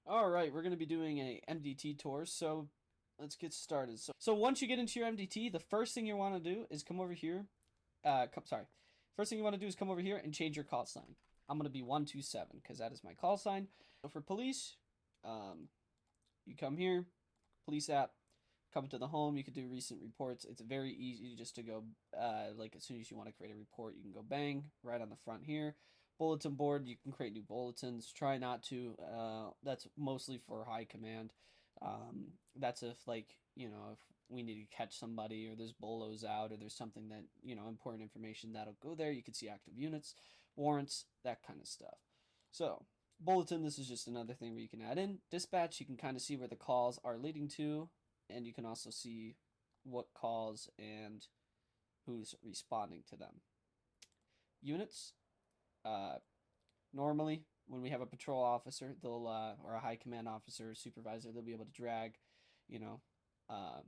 All right, we're going to be doing a MDT tour, so let's get started. So once you get into your MDT, the first thing you want to do is come over here. First thing you want to do is come over here and change your call sign. I'm going to be 127 because that is my call sign. So for police, you come here, police app, come to the home. You can do recent reports. It's very easy just to go, like as soon as you want to create a report, you can go bang right on the front here. Bulletin board, you can create new bulletins. Try not to. That's mostly for high command. That's if if we need to catch somebody or there's bolos out or there's something that important information that'll go there. You can see active units, warrants, that kind of stuff. So bulletin, this is just another thing where you can add in. Dispatch, you can kind of see where the calls are leading to, and you can also see what calls and who's responding to them. Units, uh, normally when we have a patrol officer, they'll or a high command officer or supervisor, they'll be able to drag, you know, uh,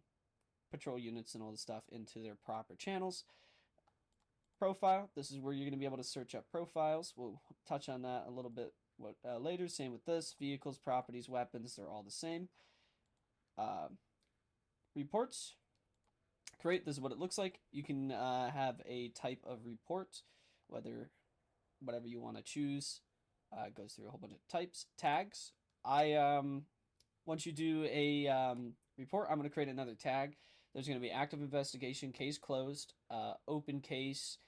patrol units and all the stuff into their proper channels. Profile, this is where you're going to be able to search up profiles. We'll touch on that a little bit later. Same with this. Vehicles, properties, weapons, they're all the same. Reports, create, this is what it looks like. You can have a type of report, whatever you want to choose. It goes through a whole bunch of types. Tags, once you do a report, I'm going to create another tag. There's going to be active investigation, case closed, open case,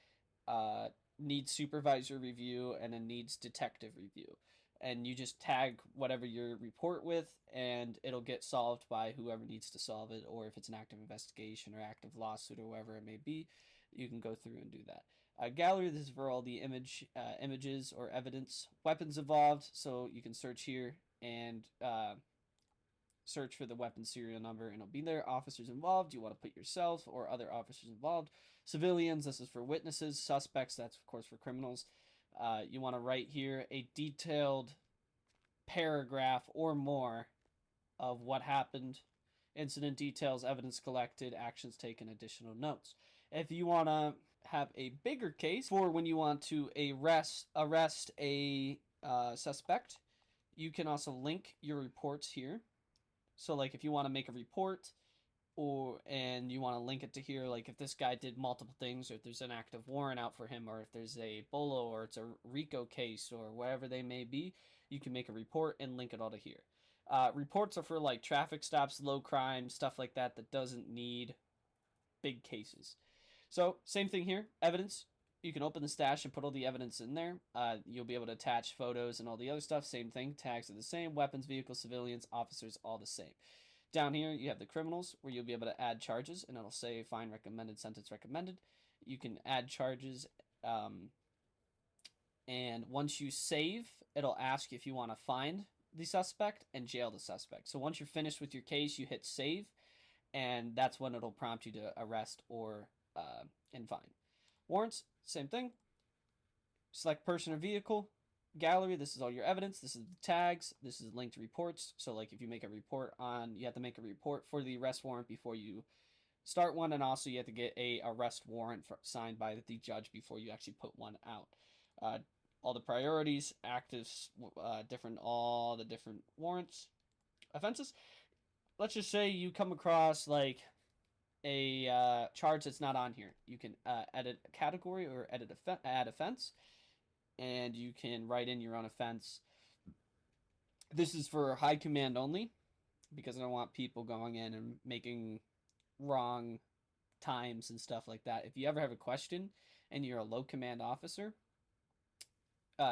needs supervisor review, and then needs detective review. And you just tag whatever your report with, and it'll get solved by whoever needs to solve it, or if it's an active investigation or active lawsuit or whatever it may be, you can go through and do that. Gallery, this is for all the images or evidence. Weapons involved, so you can search here and search for the weapon serial number and it'll be there. Officers involved, you want to put yourself or other officers involved. Civilians, this is for witnesses. Suspects, that's of course for criminals. You want to write here a detailed paragraph or more of what happened, incident details, evidence collected, actions taken, additional notes. If you want to have a bigger case for when you want to arrest a suspect, you can also link your reports here. So like if you want to make a report and you want to link it to here, like if this guy did multiple things, or if there's an active warrant out for him, or if there's a bolo or it's a RICO case or whatever they may be, you can make a report and link it all to here. Reports are for like traffic stops, low crime, stuff like that doesn't need big cases. So same thing here, evidence. You can open the stash and put all the evidence in there. You'll be able to attach photos and all the other stuff. Same thing. Tags are the same. Weapons, vehicles, civilians, officers, all the same. Down here, you have the criminals, where you'll be able to add charges, and it'll say fine recommended, sentence recommended. You can add charges, and once you save, it'll ask if you want to find the suspect and jail the suspect. So once you're finished with your case, you hit save, and that's when it'll prompt you to arrest or and fine. Warrants, same thing. Select person or vehicle. Gallery, this is all your evidence. This is the tags. This is linked reports. So like if you make a report you have to make a report for the arrest warrant before you start one, and also you have to get a arrest warrant signed by the judge before you actually put one out. All the priorities, actives, all the different warrants, offenses. Let's just say you come across like a charge that's not on here. You can edit a category or add offense, and you can write in your own offense. This is for high command only, because I don't want people going in and making wrong times and stuff like that. If you ever have a question and you're a low command officer,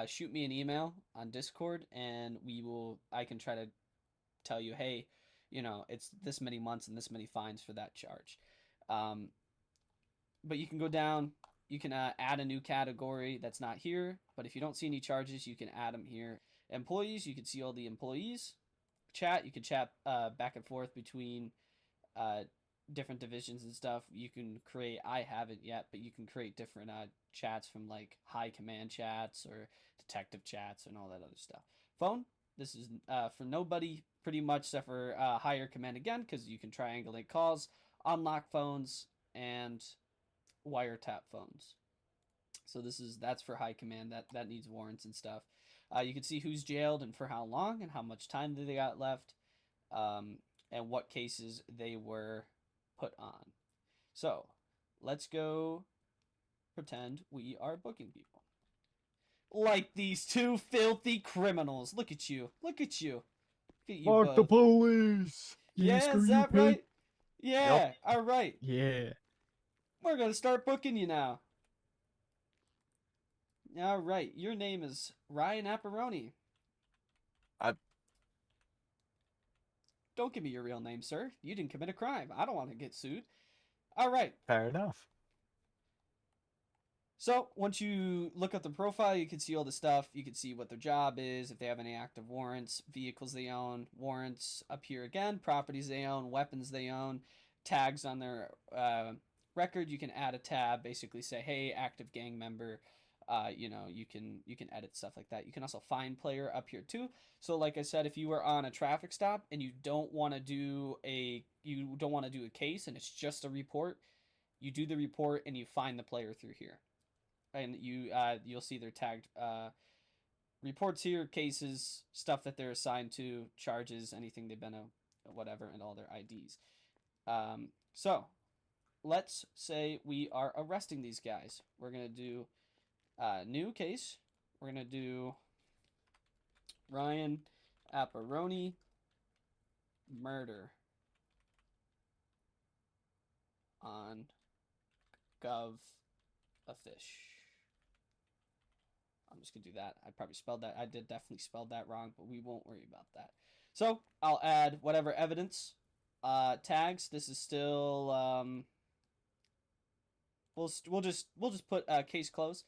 shoot me an email on Discord, and I can try to tell you, hey, it's this many months and this many fines for that charge. But you can go down, you can add a new category that's not here, but if you don't see any charges, you can add them here. Employees, you can see all the employees. Chat, you can chat back and forth between different divisions and stuff. You can create, I haven't yet, but you can create different chats from like high command chats or detective chats and all that other stuff. Phone, this is for nobody pretty much except for higher command again, because you can triangulate calls, unlock phones, and wiretap phones. So that's for high command that needs warrants and stuff. You can see who's jailed and for how long and how much time they got left, and what cases they were put on. So let's go pretend we are booking people. Like these two filthy criminals. Look at you. Look at you. Look at you Fuck the both. police. Yeah, screw is you, that pig. right? Yeah, all right. Yeah. We're going to start booking you now. All right. Your name is Ryan Apparoni. Don't give me your real name, sir. You didn't commit a crime. I don't want to get sued. All right. Fair enough. So once you look at the profile, you can see all the stuff. You can see what their job is, if they have any active warrants, vehicles they own, warrants up here again, properties they own, weapons they own, tags on their record. You can add a tab, basically say, hey, active gang member. You can edit stuff like that. You can also find player up here too. So like I said, if you were on a traffic stop and you don't want to do a case and it's just a report, you do the report and you find the player through here, and you'll see their tagged reports here, cases, stuff that they're assigned to, charges, anything they've been whatever, and all their IDs. So let's say we are arresting these guys. We're gonna do new case. We're gonna do Ryan Apparoni murder on Gov a fish. I'm just gonna do that. I probably spelled that. I did definitely spelled that wrong, but we won't worry about that. So I'll add whatever evidence tags. This is still we'll just put case closed.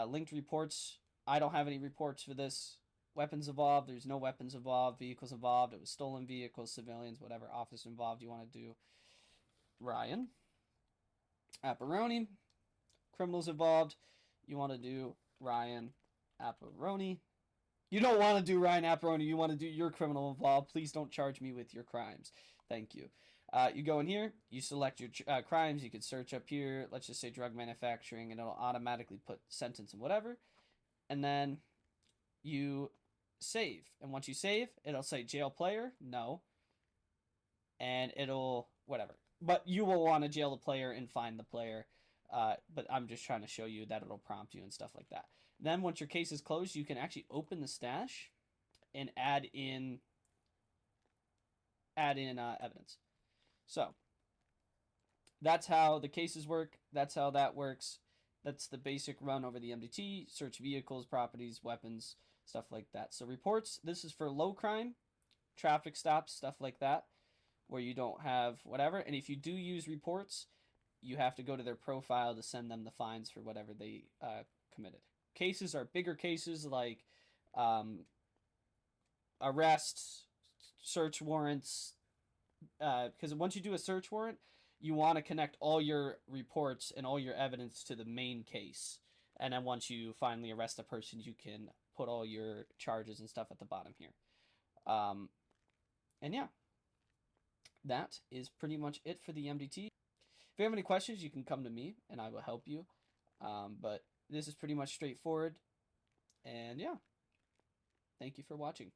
Linked reports. I don't have any reports for this. Weapons involved. There's no weapons involved. Vehicles involved. It was stolen vehicles, civilians, whatever. Office involved. You want to do Ryan Apparoni. Criminals involved. You want to do Ryan Apparoni. You don't want to do Ryan Apparoni. You want to do your criminal involved. Please don't charge me with your crimes. Thank you. You go in here. You select your crimes. You can search up here. Let's just say drug manufacturing, and it'll automatically put sentence and whatever. And then you save. And once you save, it'll say jail player. No. And it'll whatever. But you will want to jail the player and find the player. But I'm just trying to show you that it'll prompt you and stuff like that. Then once your case is closed, you can actually open the stash and add in evidence. So that's how the cases work. That's how that works. That's the basic run over the MDT. Search vehicles, properties, weapons, stuff like that. So reports, this is for low crime, traffic stops, stuff like that, where you don't have whatever. And if you do use reports, you have to go to their profile to send them the fines for whatever they committed. Cases are bigger cases like arrests, search warrants, because once you do a search warrant, you want to connect all your reports and all your evidence to the main case. And then once you finally arrest a person, you can put all your charges and stuff at the bottom here. And yeah, that is pretty much it for the MDT. If you have any questions, you can come to me and I will help you. But this is pretty much straightforward. And yeah, thank you for watching.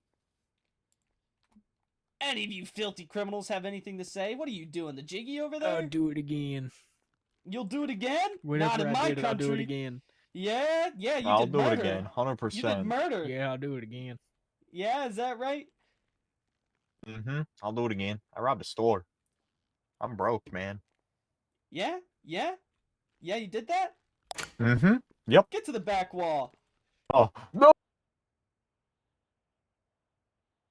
Any of you filthy criminals have anything to say? What are you doing, the jiggy over there? I'll do it again. You'll do it again? Whenever Not in I my did it, country. I'll do it again. Yeah, you I'll did do murder. it again, 100%. You did murder. Yeah, I'll do it again. Yeah, is that right? I'll do it again. I robbed a store. I'm broke, man. Yeah, you did that? Yep. Get to the back wall. Oh, no!